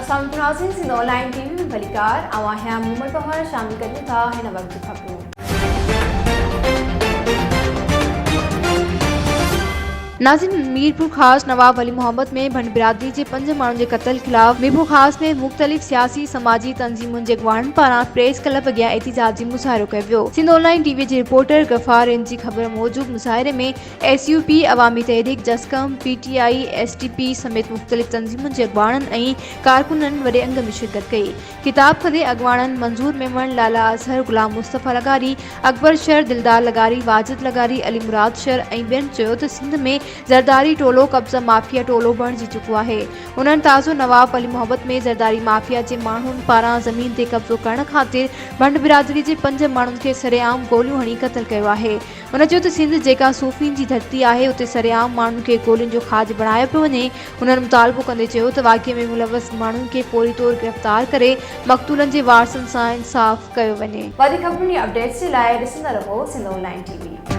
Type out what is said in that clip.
नाज़रीन Sindh online TV में भलीकार आवां मोहम्मद पहाड़ शामिल करूं था हिन वक्त खबरूं। नाज़रीन मीरपुर खास नवाब अली मोहम्मद में भंड बिरादरी के 5 माण्हुनि जे क़त्ल खिलाफ मीरपुर खास में मुख़्तलिफ़ सियासी समाजी तंज़ीमुनि जे अॻवाननि पारां प्रेस क्लब अॻियां एहतिजाजी मुज़ाहिरो कयो वियो। सिंध ऑनलाइन टीवी जे रिपोर्टर गफ़ार इन जी ख़बर मूजिब मुज़ाहिरे में SUP अवामी तहरीक जस्कम PTI STP समेत मुख़्तलिफ़ तंज़ीमुनि जे अॻवाननि ऐं कारकुननि वॾे अंग में शिरकत कई। किताब खदे अॻवाननि मंजूर मेमन लाला अज़हर गुलाम मुस्तफ़ा लगारी अकबर शर दिलदार लगारी वाजिद लगारी अली मुराद शर ऐं ॿियनि चयो त सिंध में ज़रदारी टोलो कब्ज़ा माफिया टोलो बणिजी चुको आहे। उन्हनि ताज़ो नवाब अली मोहम्मद में ज़रदारी माफिया जे माण्हुनि पारां ज़मीन ते कब्ज़ो करण ख़ातिर भंड बिरादरी जे 5 माण्हुनि खे सरेआम गोलियूं हणी क़त्ल कयो आहे। उन चयो त सिंध जेका सूफ़ीन जी धरती आहे उते सरेआम माण्हुनि खे गोलियुनि जो खाज बणायो पियो वञे। उन्हनि मुतालबो कंदे चयो त वाक़िए में मुलवस माण्हुनि खे फौरी तौर गिरफ़्तार करे मक़तूलनि जे वारसनि सां इंसाफ़ कयो वञे। वधीक ख़बरुनि या अपडेट्स जे लाइ ॾिसंदा रहो सिंध ऑनलाइन टीवी।